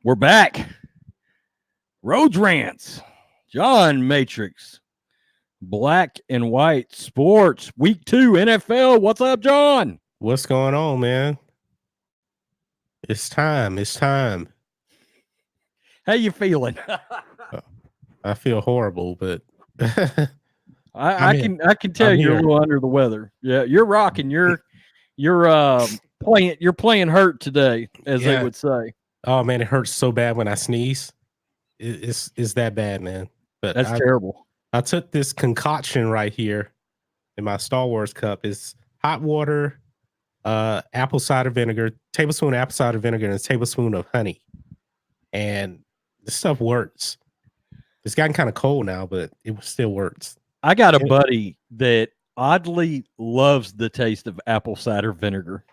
We're back. Rhodes Rants. John Matrix. Black and White Sports. Week 2 NFL. What's up, John? What's going on, man? It's time. It's time. How you feeling? I feel horrible, but I can tell you're a little under the weather. Yeah, you're rocking. You're playing hurt today, as they would say. Oh man, it hurts so bad when I sneeze. It's that bad, man. But That's terrible. I took this concoction right here in my Star Wars cup. It's hot water, apple cider vinegar, tablespoon of apple cider vinegar, and a tablespoon of honey. And this stuff works. It's gotten kind of cold now, but it still works. I got a buddy that oddly loves the taste of apple cider vinegar.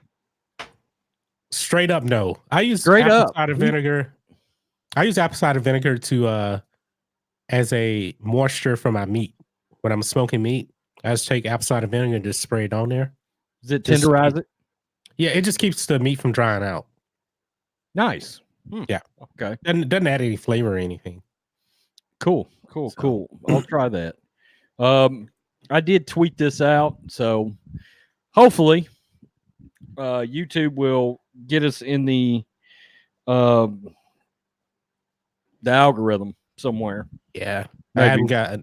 Straight up, no. I use apple cider vinegar. I use apple cider vinegar to as a moisture for my meat. When I'm smoking meat, I just take apple cider vinegar and just spray it on there. Does it tenderize it? Yeah, it just keeps the meat from drying out. Nice. Yeah. Okay. Doesn't add any flavor or anything. Cool. I'll try that. I did tweet this out, so hopefully YouTube will get us in the algorithm somewhere. Yeah. Maybe. I haven't got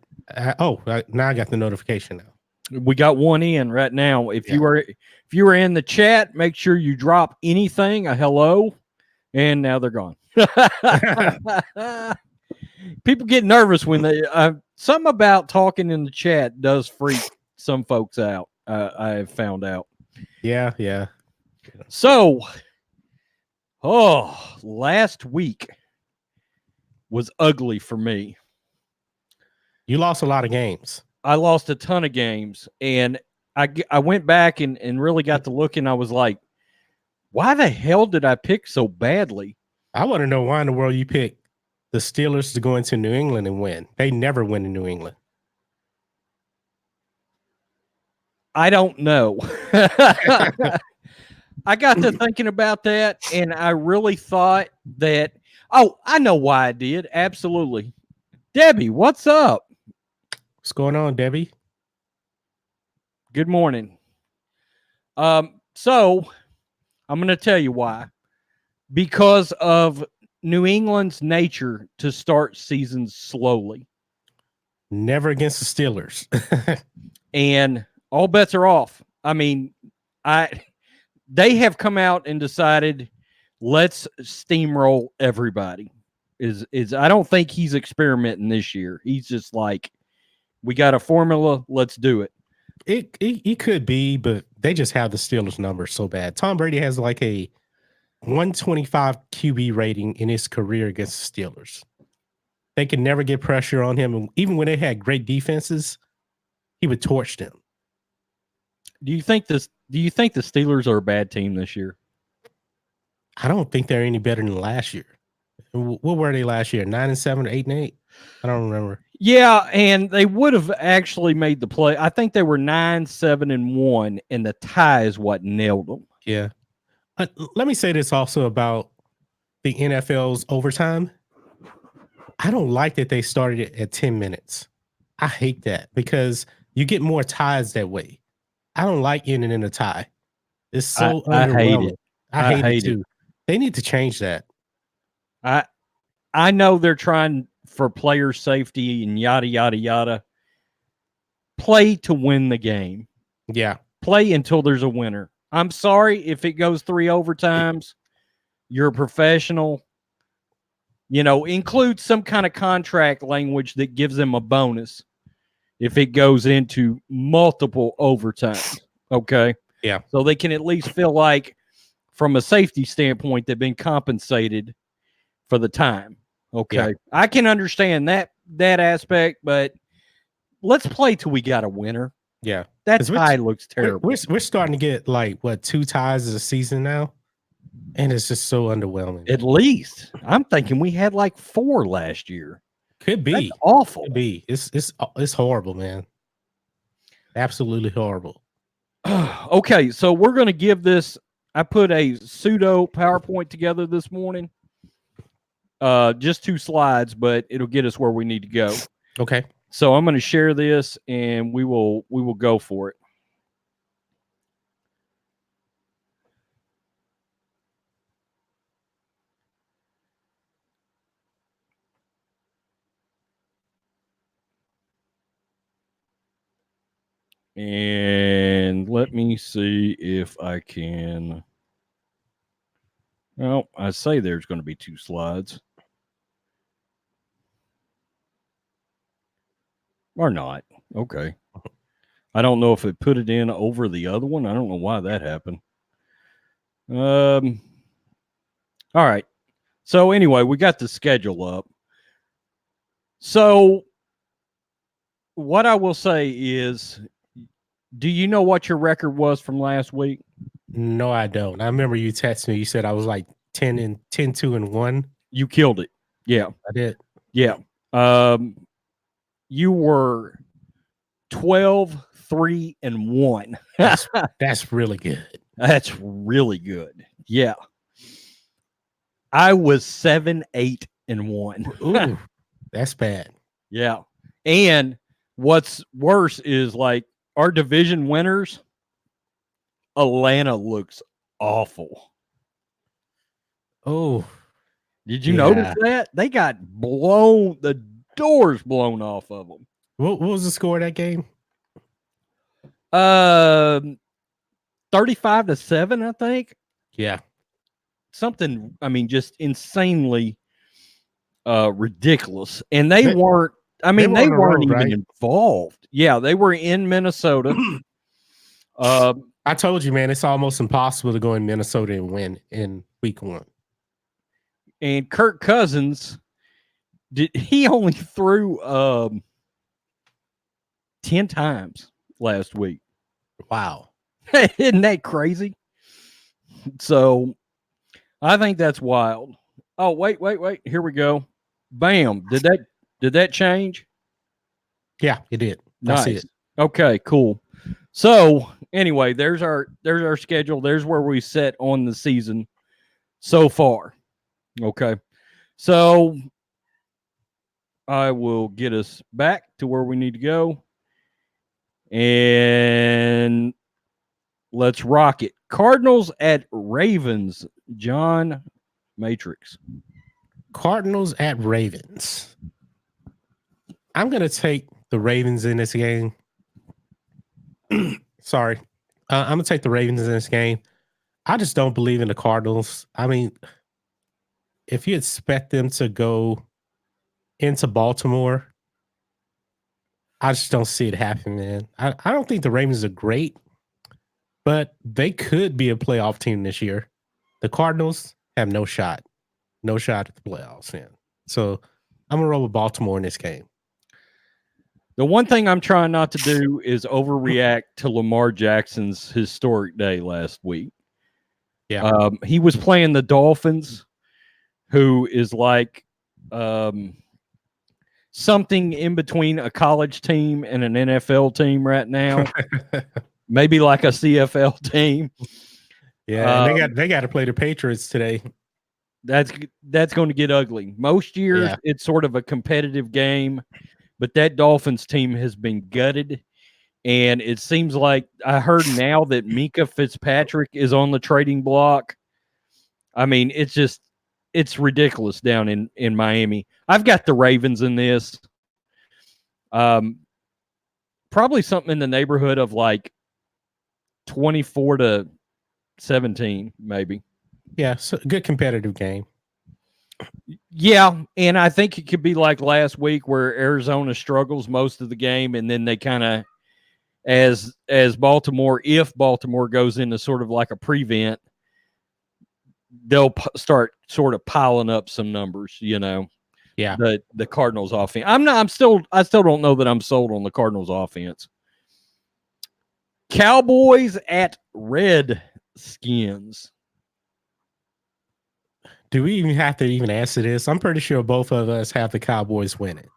now I got the notification now. We got one in right now. If you were in the chat, make sure you drop anything, a hello, and now they're gone. People get nervous when they something about talking in the chat does freak some folks out. I have found out. Yeah. So, last week was ugly for me. You lost a lot of games. I lost a ton of games, and I went back and really got to look, and I was like, why the hell did I pick so badly? I want to know why in the world you picked the Steelers to go into New England and win. They never win in New England. I don't know. I got to thinking about that, and I really thought that, I know why I did. Absolutely. Debbie, what's up? What's going on, Debbie? Good morning. So I'm going to tell you why. Because of New England's nature to start seasons slowly. Never against the Steelers. And all bets are off. I mean, they have come out and decided, let's steamroll everybody. I don't think he's experimenting this year. He's just like, we got a formula, let's do it. It could be, but they just have the Steelers numbers so bad. Tom Brady has like a 125 QB rating in his career against the Steelers. They could never get pressure on him. And even when they had great defenses, he would torch them. Do you think the Steelers are a bad team this year? I don't think they're any better than last year. What were they last year? 9-7 or 8-8? I don't remember. Yeah, and they would have actually made the play. I think they were 9-7-1, and the tie is what nailed them. Yeah. Let me say this also about the NFL's overtime. I don't like that they started it at 10 minutes. I hate that because you get more ties that way. I don't like ending in a tie. It's so underwhelming. I hate it too. They need to change that. I know they're trying for player safety and yada, yada, yada. Play to win the game. Yeah. Play until there's a winner. I'm sorry if it goes 3 overtimes. You're a professional. Include some kind of contract language that gives them a bonus if it goes into multiple overtimes. Okay? Yeah. So they can at least feel like, from a safety standpoint, they've been compensated for the time. Okay. Yeah. I can understand that aspect, but let's play till we got a winner. Yeah. That tie looks terrible. We're starting to get 2 ties a season now, and it's just so underwhelming. At least I'm thinking we had 4 last year. Could be. That's awful. Could be. It's horrible, man. Absolutely horrible. Okay, so we're going to give this. I put a pseudo PowerPoint together this morning. Just 2 slides, but it'll get us where we need to go. Okay. So I'm going to share this, and we will go for it. And let me see if I can. Well, I say there's going to be 2 slides. Or not. Okay. I don't know if it put it in over the other one. I don't know why that happened. All right. So anyway, we got the schedule up. So what I will say is, do you know what your record was from last week? No, I don't. I remember you texted me. You said I was like 10-2-1. You killed it. Yeah. I did. Yeah. You were 12-3-1. That's really good. That's really good. Yeah. I was 7-8-1. Ooh, that's bad. Yeah. And what's worse is like our division winners, Atlanta looks awful. Oh, Did you notice that? They got the doors blown off of them. What was the score of that game? 35-7, I think. Yeah. Something, I mean, just insanely ridiculous. And they weren't even involved. Yeah, they were in Minnesota. I told you, man, it's almost impossible to go in Minnesota and win in week 1. And Kirk Cousins, he only threw 10 times last week. Wow. Isn't that crazy? So I think that's wild. Oh, wait. Here we go. Bam. Did that change? Yeah, it did. Nice. I see it. Okay, cool. So anyway, there's our schedule. There's where we set on the season so far. Okay. So I will get us back to where we need to go. And let's rock it. Cardinals at Ravens. John Matrix. Cardinals at Ravens. I'm going to take the Ravens in this game. Sorry. I'm going to take the Ravens in this game. I just don't believe in the Cardinals. I mean, if you expect them to go into Baltimore, I just don't see it happening, man. I don't think the Ravens are great, but they could be a playoff team this year. The Cardinals have no shot. No shot at the playoffs, man. So I'm going to roll with Baltimore in this game. The one thing I'm trying not to do is overreact to Lamar Jackson's historic day last week. Yeah. He was playing the Dolphins, who is like something in between a college team and an NFL team right now. Maybe like a CFL team. Yeah, and they got to play the Patriots today. That's going to get ugly. Most years it's sort of a competitive game, but that Dolphins team has been gutted. And it seems like I heard now that Mika Fitzpatrick is on the trading block. I mean, it's ridiculous down in Miami. I've got the Ravens in this. Probably something in the neighborhood of like 24-17, maybe. Yeah, so good competitive game. Yeah, and I think it could be like last week where Arizona struggles most of the game, and then they kind of, as Baltimore, if Baltimore goes into sort of like a prevent, they'll start sort of piling up some numbers, you know. Yeah. The Cardinals offense. I still don't know that I'm sold on the Cardinals offense. Cowboys at Redskins. Do we even have to even answer this? I'm pretty sure both of us have the Cowboys winning.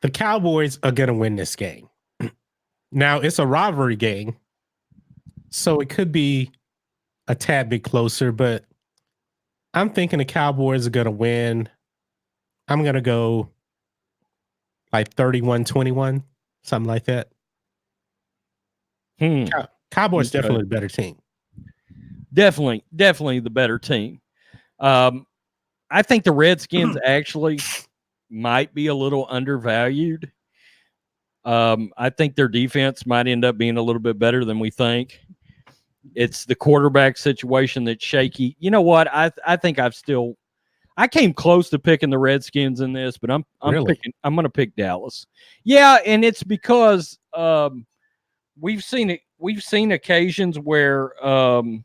The Cowboys are going to win this game. Now, it's a rivalry game, so it could be a tad bit closer, but I'm thinking the Cowboys are going to win. I'm going to go like 31-21, something like that. Cowboys Okay. definitely a better team. Definitely the better team. I think the Redskins actually might be a little undervalued. I think their defense might end up being a little bit better than we think. It's the quarterback situation that's shaky. You know what? I think I came close to picking the Redskins in this, but I'm Really? I'm going to pick Dallas. Yeah, and it's because we've seen occasions where the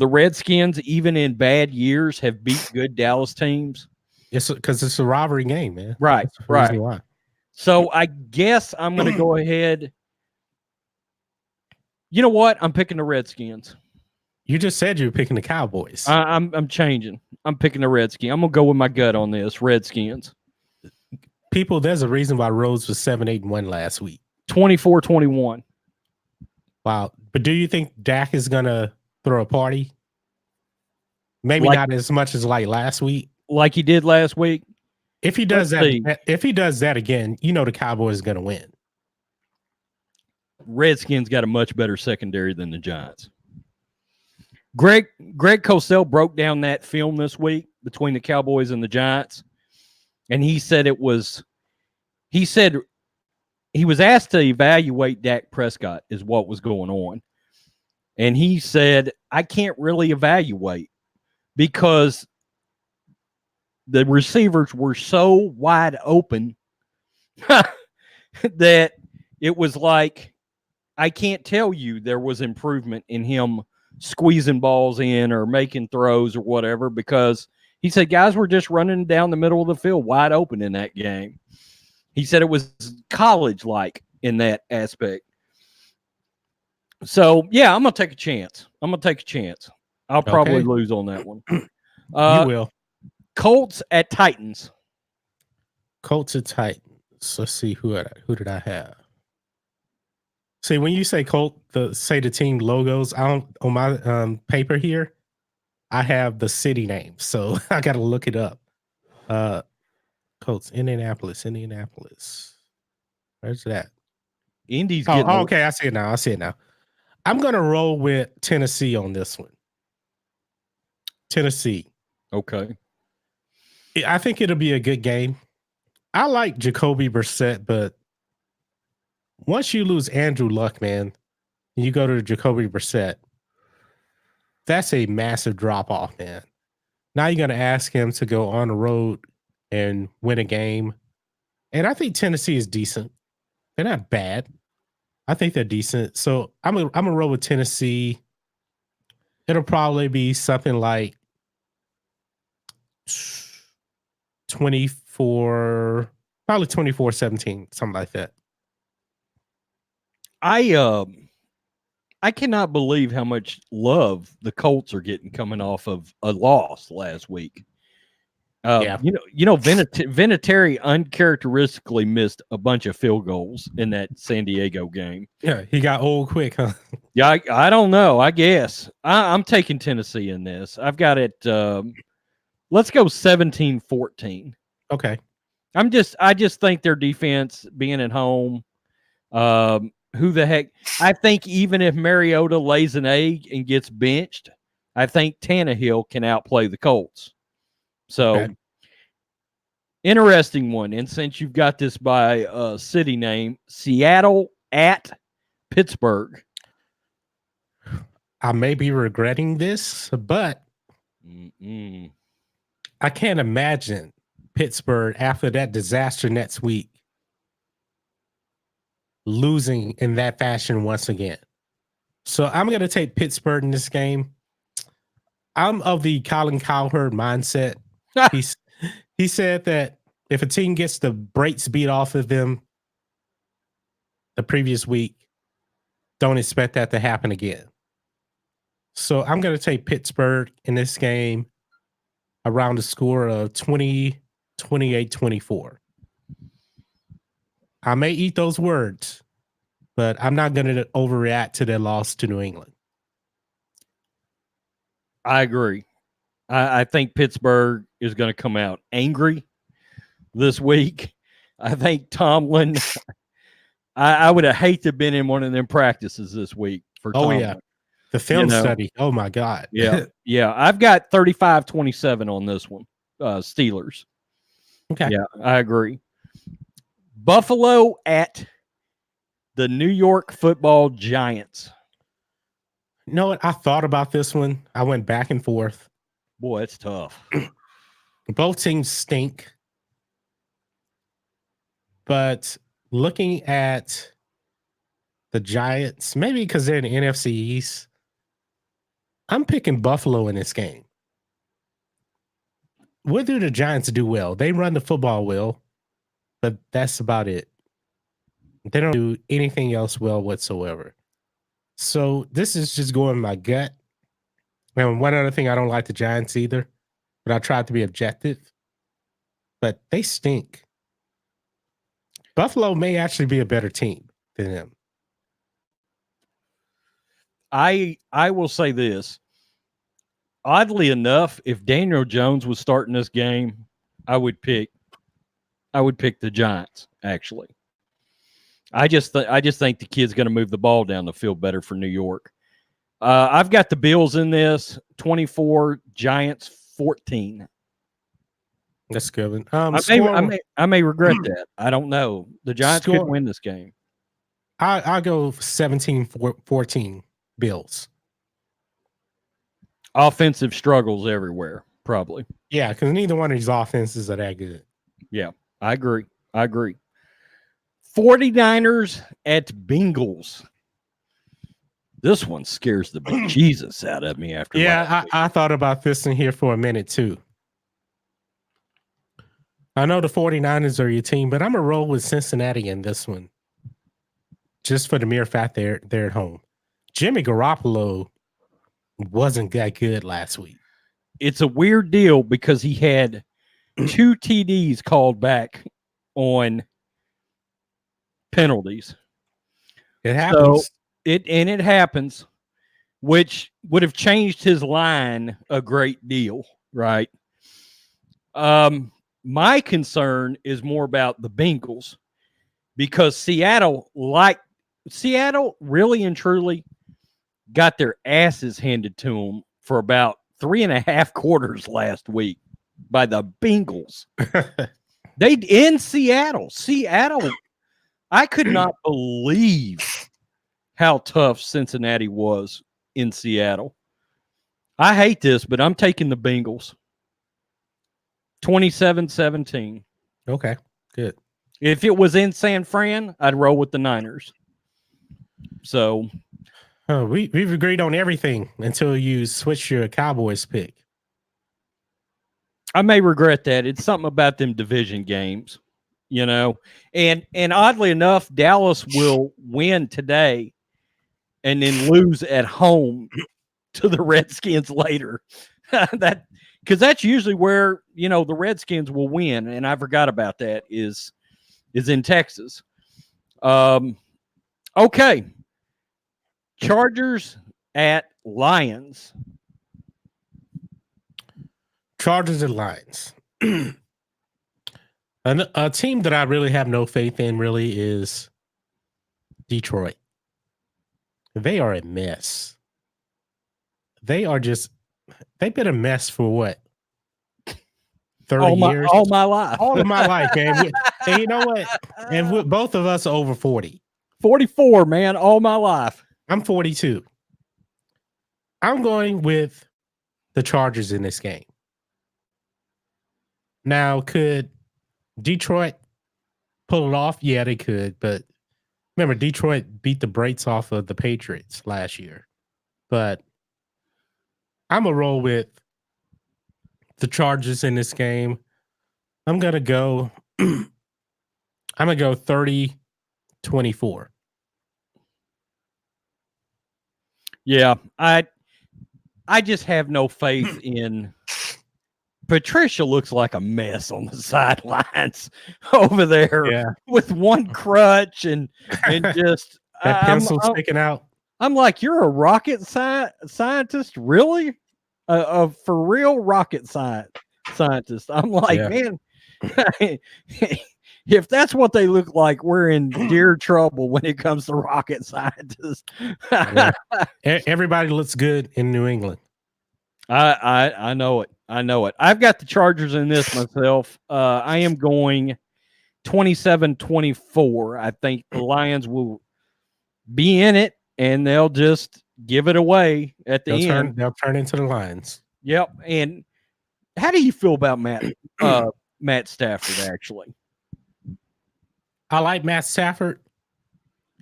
Redskins, even in bad years, have beat good Dallas teams. It's because it's a rivalry game, man. Right, That's the reason right. why. So I guess I'm going to go ahead. You know what? I'm picking the Redskins. You just said you were picking the Cowboys. I'm changing. I'm picking the Redskins. I'm gonna go with my gut on this. Redskins. People, there's a reason why Rhodes was 7-8-1 last week. 24-21. Wow. But do you think Dak is gonna throw a party? Maybe Like not as much as like last week. like he did last week. If he does Let's see. if he does that again, the Cowboys is gonna win. Redskins got a much better secondary than the Giants. Greg Cosell broke down that film this week between the Cowboys and the Giants, and he said he was asked to evaluate Dak Prescott is what was going on. And he said, I can't really evaluate because the receivers were so wide open that it was like, I can't tell you there was improvement in him squeezing balls in or making throws or whatever, because he said guys were just running down the middle of the field wide open in that game. He said it was college-like in that aspect. So, yeah, I'm going to take a chance. I'll probably lose on that one. You will. Colts at Titans. Colts at Titans. Let's see who did I have. See, when you say Colt, say the team logos, I don't on my paper here. I have the city name, so I got to look it up. Colts, Indianapolis. Where's that? Indy's Oh, getting okay. I see it now. I'm gonna roll with Tennessee on this one. Tennessee. okay. I think it'll be a good game. I like Jacoby Brissett, but once you lose Andrew Luck, man, and you go to Jacoby Brissett, that's a massive drop off, man. Now you're gonna ask him to go on the road and win a game. And I think Tennessee is decent. They're not bad. I think they're decent. So I'm gonna roll with Tennessee. It'll probably be something like 24, probably 24-17, something like that. I cannot believe how much love the Colts are getting coming off of a loss last week. Yeah. Vinatieri uncharacteristically missed a bunch of field goals in that San Diego game. Yeah, he got old quick, huh? Yeah, I don't know. I guess I'm taking Tennessee in this. I've got it. Let's go 17-14. Okay. I just think their defense being at home. Who the heck? I think even if Mariota lays an egg and gets benched, I think Tannehill can outplay the Colts. So, interesting one. And since you've got this by city name, Seattle at Pittsburgh. I may be regretting this, but I can't imagine Pittsburgh after that disaster next week losing in that fashion once again. So I'm going to take Pittsburgh in this game. I'm of the Colin Cowherd mindset. He said that if a team gets the brakes beat off of them the previous week, don't expect that to happen again. So I'm going to take Pittsburgh in this game around the score of 28-24. I may eat those words, but I'm not going to overreact to their loss to New England. I agree. I think Pittsburgh is going to come out angry this week. I think Tomlin. I would have hated to have been in one of them practices this week for Oh yeah, Tomlin. the film study. Oh my God. Yeah. I've got 35-27 on this one. Steelers. Okay. Yeah, I agree. Buffalo at the New York Football Giants. You know what? I thought about this one. I went back and forth. Boy, it's tough. Both teams stink. But looking at the Giants, maybe because they're in the NFC East, I'm picking Buffalo in this game. What do the Giants do well? They run the football well, but that's about it. They don't do anything else well whatsoever. So this is just going my gut. And one other thing, I don't like the Giants either, but I tried to be objective. But they stink. Buffalo may actually be a better team than them. I will say this. Oddly enough, if Daniel Jones was starting this game, I would pick the Giants, actually. I just think the kid's going to move the ball down the field better for New York. I've got the Bills in this, 24, Giants 14. That's good. I may regret that. I don't know. The Giants could win this game. I'll go 17-14 Bills. Offensive struggles everywhere, probably. Yeah, because neither one of these offenses are that good. Yeah, I agree. 49ers at Bengals. This one scares the bejesus out of me after. Yeah, I thought about this in here for a minute too. I know the 49ers are your team, but I'm going to roll with Cincinnati in this one. Just for the mere fact they're at home. Jimmy Garoppolo wasn't that good last week. It's a weird deal because he had 2 TDs called back on penalties. It happens. So it happens, which would have changed his line a great deal, right? My concern is more about the Bengals because Seattle really and truly got their asses handed to them for about 3.5 quarters last week by the Bengals. They in Seattle. I could not believe how tough Cincinnati was in Seattle. I hate this, but I'm taking the Bengals. 27-17. Okay, good. If it was in San Fran, I'd roll with the Niners. So we've agreed on everything until you switch your Cowboys pick. I may regret that. It's something about them division games, And oddly enough, Dallas will win today and then lose at home to the Redskins later. Because that's usually where the Redskins will win, and I forgot about that. Is in Texas. Okay, Chargers at Lions. Chargers and Lions. A team that I really have no faith in really is Detroit. They are a mess. They've been a mess for what? 30 years? All my life. All of my life, man. And you know what? And both of us are over 40. 44, man. All my life. I'm 42. I'm going with the Chargers in this game. Now, could Detroit pull it off? Yeah, they could. But remember, Detroit beat the brakes off of the Patriots last year. But I'm going to roll with the Chargers in this game. I'm going to go 30-24. Yeah, I just have no faith in Patricia. Looks like a mess on the sidelines over there with one crutch and just that pencil sticking out. I'm like, you're a rocket scientist, really? a for real rocket scientist. I'm like, Yeah. man, if that's what they look like, we're in dear trouble when it comes to rocket scientists. Yeah. Everybody looks good in New England. I know it. I know it. I've got the Chargers in this myself. I am going 27-24. I think the Lions will be in it and they'll just give it away at the end. They'll turn into the Lions. Yep. And how do you feel about Matt Stafford actually? I like Matt Stafford.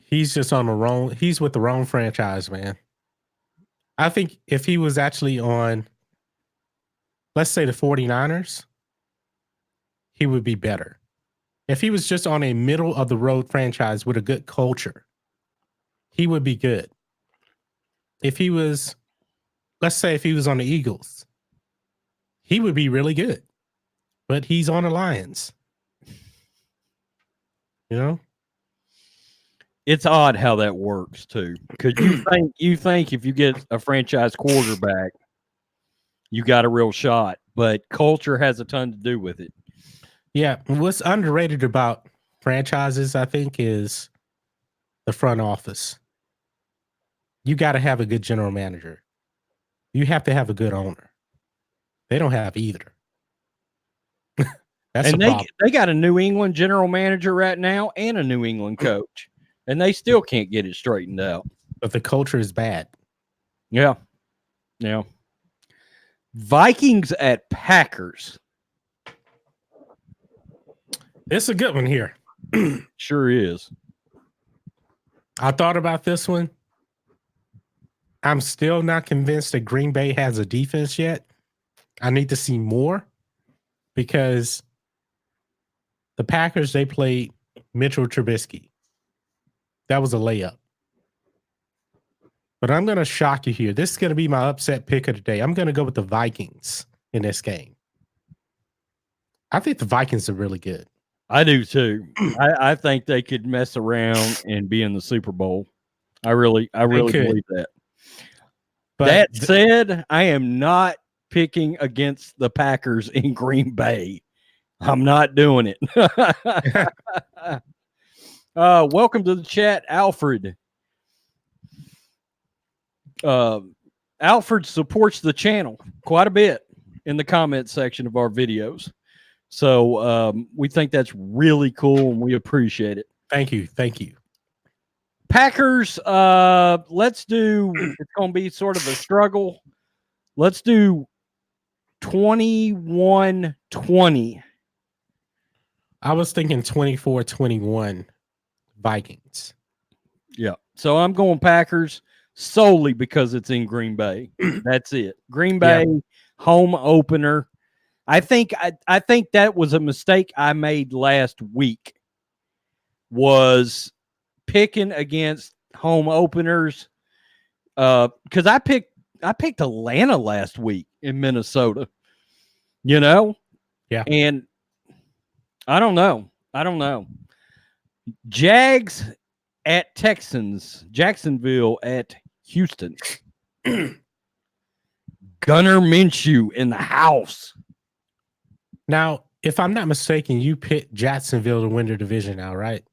He's just on the wrong. He's with the wrong franchise, man. I think if he was actually on, let's say, the 49ers, he would be better. If he was just on a middle of the road franchise with a good culture, he would be good. If he was, let's say, if he was on the Eagles, he would be really good. But he's on the Lions. You know? It's odd how that works too. Because you think if you get a franchise quarterback, you got a real shot. But culture has a ton to do with it. Yeah. What's underrated about franchises, I think, is the front office. You got to have a good general manager. You have to have a good owner. They don't have either. That's And a problem. they got a New England general manager right now and a New England coach. And they still can't get it straightened out. But the culture is bad. Yeah. Yeah. Vikings at Packers. It's a good one here. Sure is. I thought about this one. I'm still not convinced that Green Bay has a defense yet. I need to see more because the Packers, they played Mitchell Trubisky. That was a layup. But I'm going to shock you here. This is going to be my upset pick of the day. I'm going to go with the Vikings in this game. I think the Vikings are really good. I do too. I think they could mess around and be in the Super Bowl. I really believe that. But that said, I am not picking against the Packers in Green Bay. I'm not doing it. Welcome to the chat, Alfred. Alfred supports the channel quite a bit in the comment section of our videos. So we think that's really cool and we appreciate it. Thank you. Thank you. Packers, let's do, it's going to be sort of a struggle. Let's do 21-20. I was thinking 24-21 Vikings. Yeah. So I'm going Packers solely because it's in Green Bay. That's it. Green Bay home opener. I think that was a mistake I made last week. Was picking against home openers because I picked Atlanta last week in Minnesota. You know? Yeah. And I don't know. Jags at Texans, Jacksonville at Houston. Gunnar Minshew in the house. Now, if I'm not mistaken, you picked Jacksonville to win the division now, right?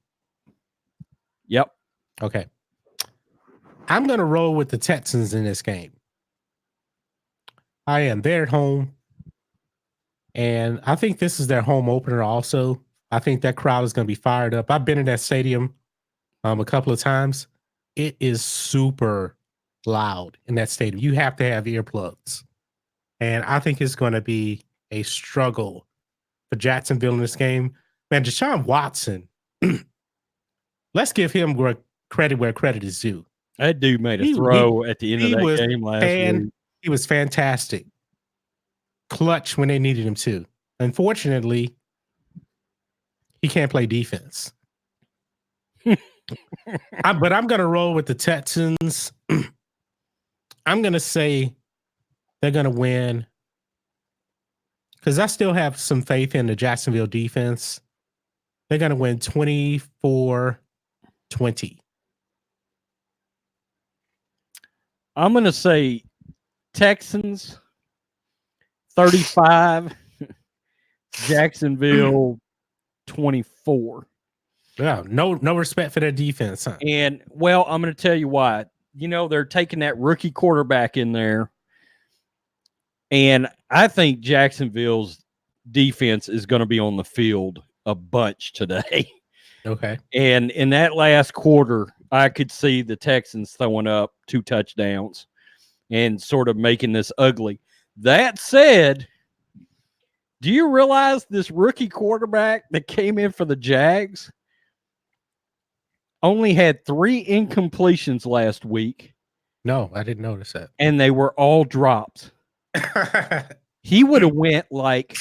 Yep. Okay. I'm going to roll with the Texans in this game. I am there at home. And I think this is their home opener also. I think that crowd is going to be fired up. I've been in that stadium a couple of times. It is super loud in that stadium. You have to have earplugs. And I think it's going to be a struggle for Jacksonville in this game. Man, Deshaun Watson, let's give him credit where credit is due. That dude made a throw at the end of that game last week. He was fantastic. Clutch when they needed him to. Unfortunately, he can't play defense. But I'm going to roll with the Texans. I'm going to say they're going to win because I still have some faith in the Jacksonville defense. They're going to win 24-20. I'm going to say Texans 35. Jacksonville 24. Yeah, no respect for their defense, huh? And well, I'm going to tell you why. They're taking that rookie quarterback in there, and I think Jacksonville's defense is going to be on the field a bunch today. Okay. And in that last quarter, I could see the Texans throwing up 2 touchdowns and sort of making this ugly. That said, do you realize this rookie quarterback that came in for the Jags only had 3 incompletions last week? No, I didn't notice that. And they were all dropped. He would have went like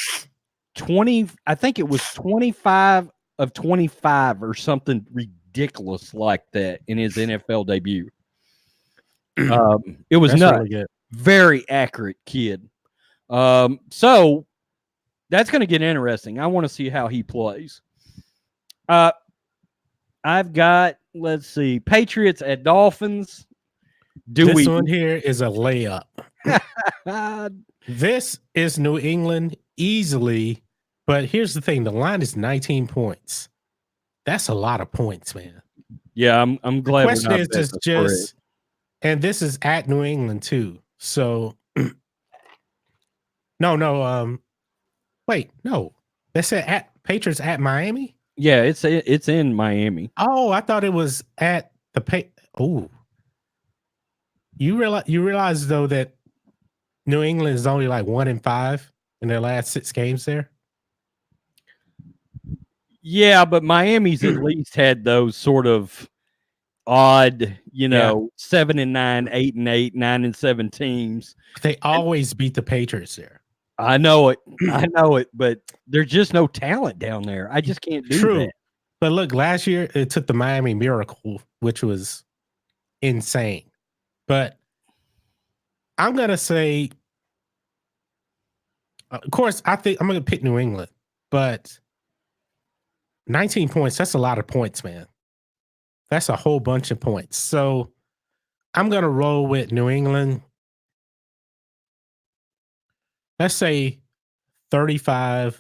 20, I think it was 25 of 25 or something ridiculous like that in his NFL debut. It was That's nuts. really good. Very accurate kid. So that's going to get interesting. I want to see how he plays. I've got, let's see, Patriots at Dolphins. This one here is a layup. Uh, This is New England easily, but here's the thing: the line is 19 points. That's a lot of points, man. yeah, I'm glad. The question we're not is betting the just, spread. and this is at New England too. So, no. Wait, no. They said at Patriots at Miami. Yeah, it's in Miami. Oh, I thought it was at the Oh, you realize though that New England is only like 1-5 in their last 6 games there. Yeah, but Miami's at least had those sort of odd, 7-9, 8-8, 9-7 teams. They always beat the Patriots there. I know it, but there's just no talent down there. I just can't do True. that. But look, last year it took the Miami Miracle, which was insane. But I'm gonna say, of course, I think I'm gonna pick New England, but 19 points, that's a lot of points, man. That's a whole bunch of points. So I'm gonna roll with New England. Let's say 35-17.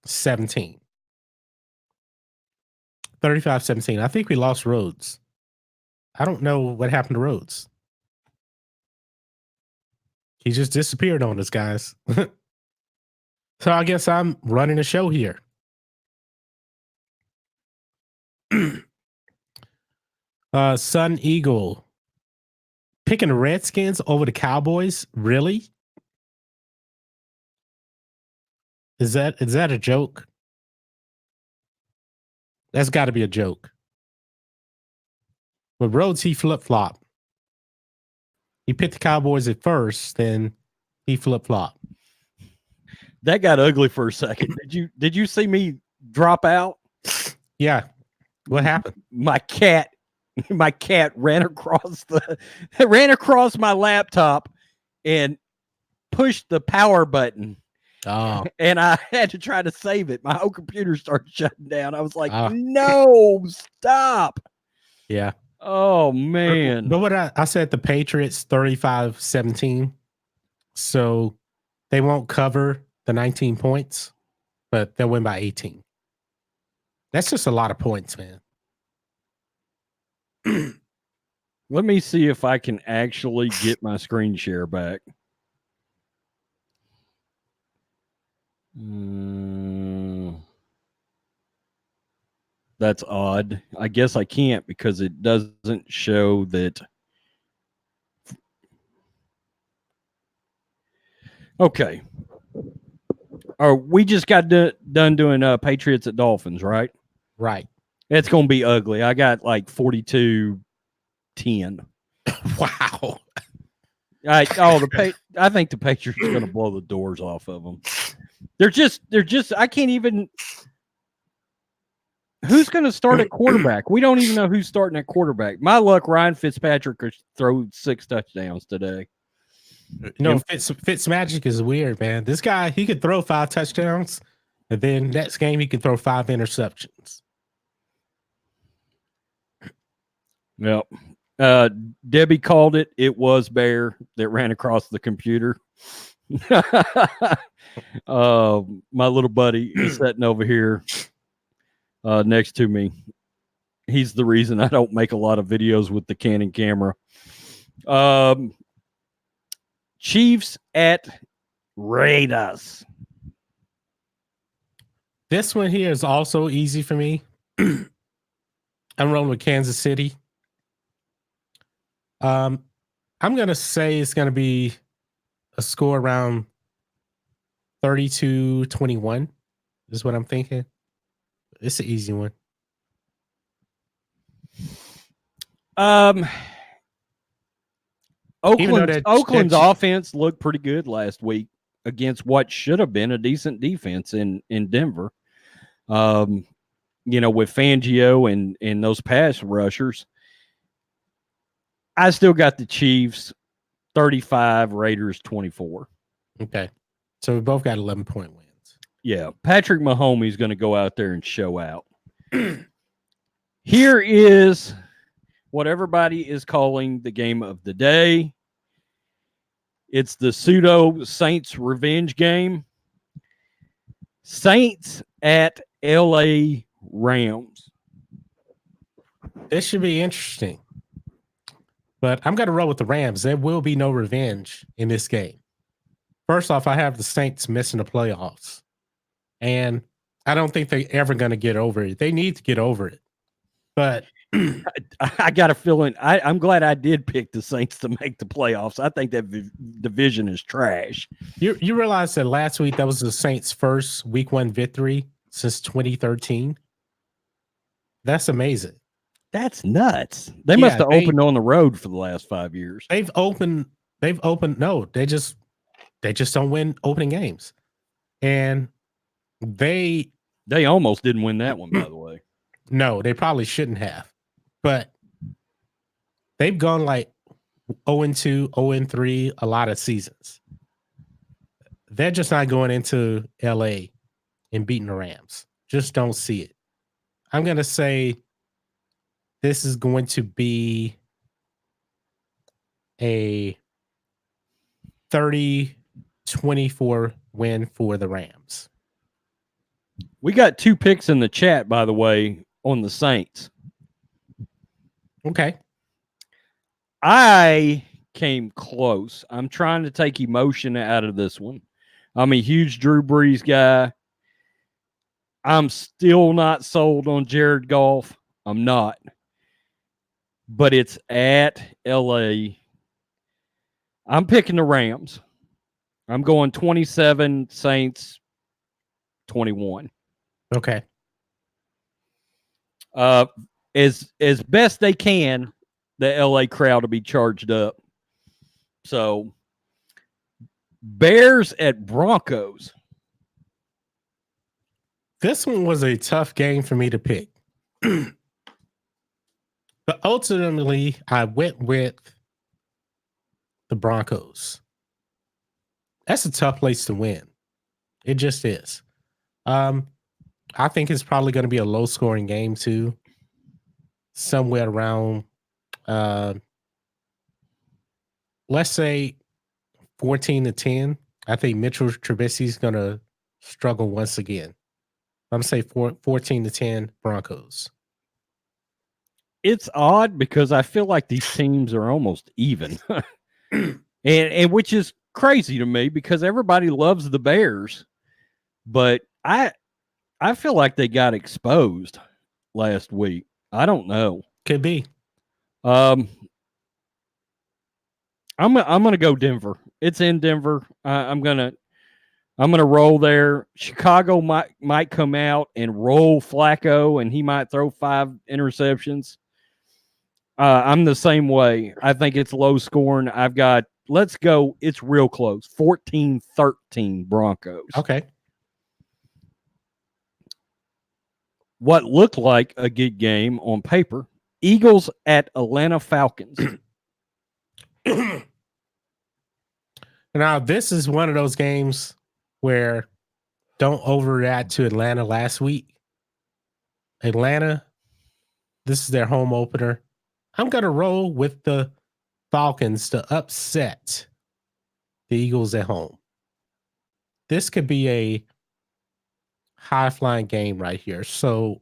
35-17. I think we lost Rhodes. I don't know what happened to Rhodes. He just disappeared on us, guys. So I guess I'm running the show here. Sun Eagle picking the Redskins over the Cowboys. Really? Is that a joke? That's got to be a joke. With Rhodes, he flip-flop. He picked the Cowboys at first, then he flip-flop. That got ugly for a second. Did you see me drop out? Yeah. What happened? My cat ran across my laptop and pushed the power button. Oh. And I had to try to save it. My whole computer started shutting down. I was like, no, stop. Yeah. Oh, man. But what I said, the Patriots 35-17. So they won't cover the 19 points, but they'll win by 18. That's just a lot of points, man. Let me see if I can actually get my screen share back. That's odd. I guess I can't because it doesn't show that. Okay. We just got done doing Patriots at Dolphins, right? Right. It's going to be ugly. I got like 42-10. Wow. I think the Patriots are going to blow the doors off of them. They're just I can't even. Who's going to start at quarterback? We don't even know who's starting at quarterback. My luck, Ryan Fitzpatrick could throw 6 touchdowns today. Fitzmagic is weird, man. This guy, he could throw 5 touchdowns, and then next game he could throw 5 interceptions. Yep. Debbie called it. It was Bear that ran across the computer. My little buddy is sitting over here next to me. He's the reason I don't make a lot of videos with the Canon camera. Chiefs at Raiders. This one here is also easy for me. I'm rolling with Kansas City. I'm gonna say it's gonna be a score around 32-21 is what I'm thinking. It's an easy one. Oakland's offense looked pretty good last week against what should have been a decent defense in Denver. With Fangio and those pass rushers. I still got the Chiefs 35, Raiders 24. Okay. So we both got 11-point wins. Yeah. Patrick Mahomes is going to go out there and show out. Here is what everybody is calling the game of the day. It's the pseudo Saints revenge game. Saints at LA Rams. This should be interesting. But I'm going to roll with the Rams. There will be no revenge in this game. First off, I have the Saints missing the playoffs. And I don't think they're ever going to get over it. They need to get over it. But I got a feeling I'm glad I did pick the Saints to make the playoffs. I think that division is trash. You realize that last week that was the Saints' first week 1 victory since 2013? That's amazing. That's nuts. They must have opened on the road for the last 5 years. They've opened. No, they just don't win opening games. And they almost didn't win that one, by the way. No, they probably shouldn't have. But they've gone like 0-2, 0-3 a lot of seasons. They're just not going into LA and beating the Rams. Just don't see it. I'm going to say this is going to be a 30-24 win for the Rams. We got 2 picks in the chat, by the way, on the Saints. Okay. I came close. I'm trying to take emotion out of this one. I'm a huge Drew Brees guy. I'm still not sold on Jared Goff. I'm not. But it's at LA. I'm picking the Rams. I'm going 27 Saints, 21. Okay. As best they can, the LA crowd will be charged up. So, Bears at Broncos. This one was a tough game for me to pick. But ultimately, I went with the Broncos. That's a tough place to win. It just is. I think it's probably going to be a low-scoring game too. Somewhere around, let's say 14-10. I think Mitchell Trubisky is going to struggle once again. I'm going to say 14-10 Broncos. It's odd because I feel like these teams are almost even. and which is crazy to me because everybody loves the Bears. But I feel like they got exposed last week. I don't know. Could be. I'm gonna go Denver. It's in Denver. I'm gonna roll there. Chicago might come out and roll Flacco, and he might throw 5 interceptions. I'm the same way. I think it's low scoring. I've got. Let's go. It's real close. 14-13 Broncos. Okay. What looked like a good game on paper. Eagles at Atlanta Falcons. Now, this is one of those games where don't overreact to Atlanta last week. Atlanta, this is their home opener. I'm going to roll with the Falcons to upset the Eagles at home. this could be a high flying game right here. So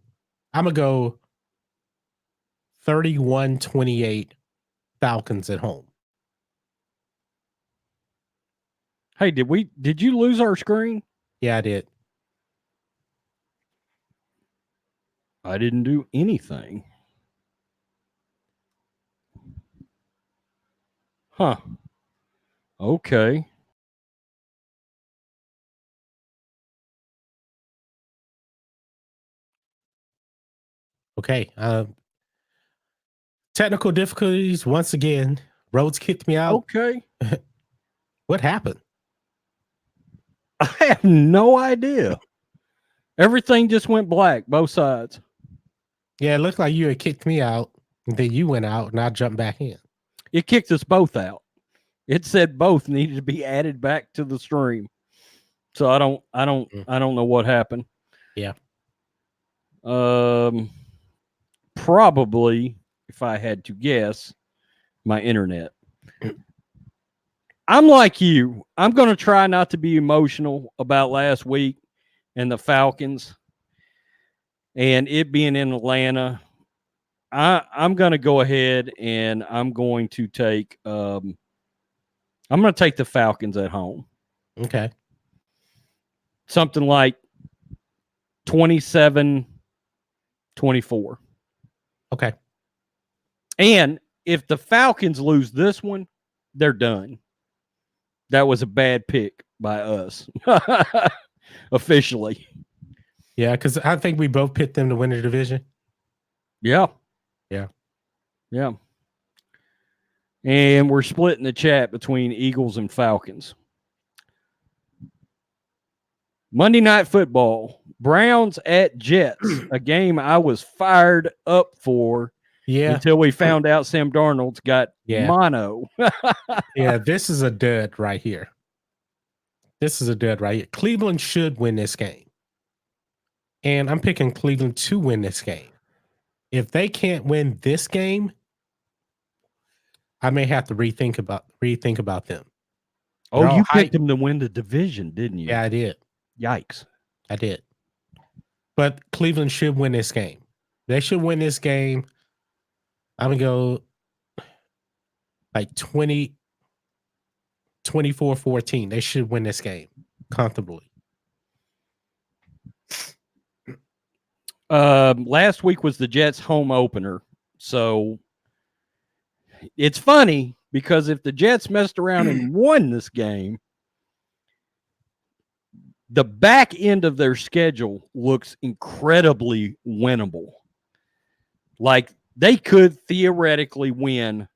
I'm going to go 31-28 Falcons at home. Hey, did you lose our screen? Yeah, I did. I didn't do anything. Huh. Okay. Okay. Technical difficulties once again. Rhodes kicked me out. Okay. What happened? I have no idea. Everything just went black, both sides. Yeah, it looked like you had kicked me out, and then you went out, and I jumped back in. It kicked us both out. It said both needed to be added back to the stream. So I don't know what happened. Yeah. Probably, if I had to guess, my internet. I'm like you. I'm going to try not to be emotional about last week and the Falcons and it being in Atlanta. I'm going to go ahead and I'm going to take the Falcons at home. Okay. Something like 27-24. Okay. And if the Falcons lose this one, they're done. That was a bad pick by us. Officially. Yeah, because I think we both picked them to win the division. Yeah. Yeah. Yeah. And we're splitting the chat between Eagles and Falcons. Monday Night Football, Browns at Jets, a game I was fired up for until we found out Sam Darnold's got mono. Yeah, this is a dud right here. Cleveland should win this game. And I'm picking Cleveland to win this game. If they can't win this game, I may have to rethink about them. Oh, you picked them to win the division, didn't you? Yeah, I did. Yikes. I did. But Cleveland should win this game. They should win this game. I'm going to go like 24-14. They should win this game comfortably. Last week was the Jets' home opener. So it's funny because if the Jets messed around and won this game, the back end of their schedule looks incredibly winnable. Like they could theoretically win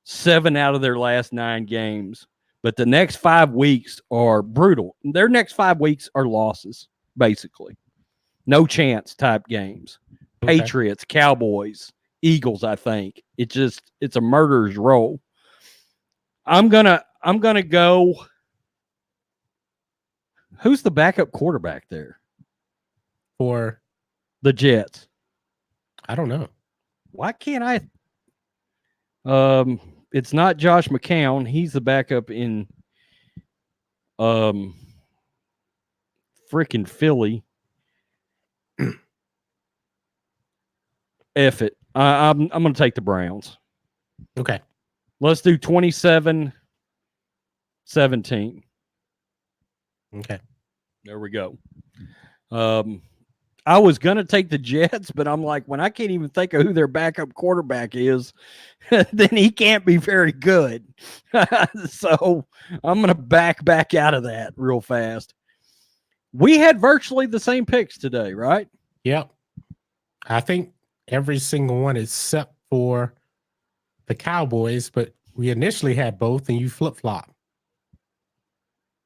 7 out of their last 9 games, but the next 5 weeks are brutal. Their next 5 weeks are losses, basically. No chance type games. Okay. Patriots, Cowboys, Eagles, I think. It's a murderer's roll. I'm gonna go. Who's the backup quarterback there for the Jets? I don't know. Why can't I? It's not Josh McCown. He's the backup in freaking Philly. F it. I'm going to take the Browns. Okay. Let's do 27-17. Okay. There we go. I was going to take the Jets, but I'm like, when I can't even think of who their backup quarterback is, then he can't be very good. So I'm going to back out of that real fast. We had virtually the same picks today, right? Yep. I think every single one except for the Cowboys, but we initially had both and you flip-flop.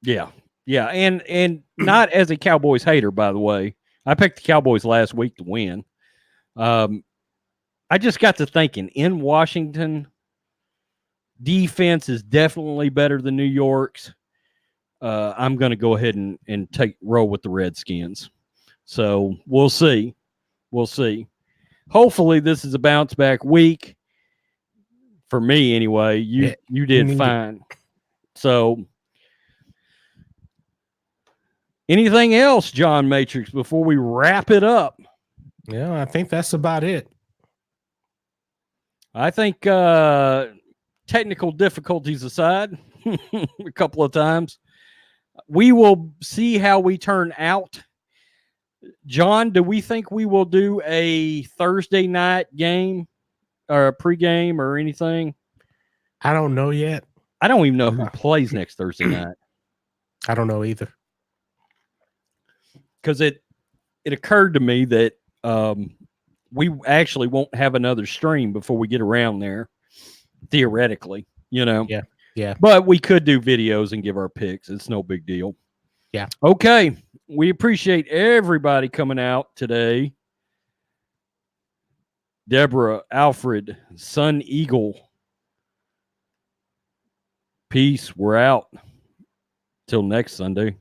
Yeah. Yeah. And not as a Cowboys hater, by the way. I picked the Cowboys last week to win. I just got to thinking, in Washington, defense is definitely better than New York's. I'm going to go ahead and roll with the Redskins. So we'll see. We'll see. Hopefully this is a bounce back week for me anyway. You did fine. So Anything else, John Matrix, before we wrap it up? Yeah, I think that's about it. I think technical difficulties aside, a couple of times, we will see how we turn out. John, do we think we will do a Thursday night game or a pregame or anything? I don't know yet. I don't even know who plays next Thursday night. I don't know either. Because it occurred to me that we actually won't have another stream before we get around there, theoretically, Yeah. Yeah. But we could do videos and give our picks. It's no big deal. Yeah. Okay. We appreciate everybody coming out today. Deborah, Alfred, Sun Eagle. Peace. We're out. Till next Sunday.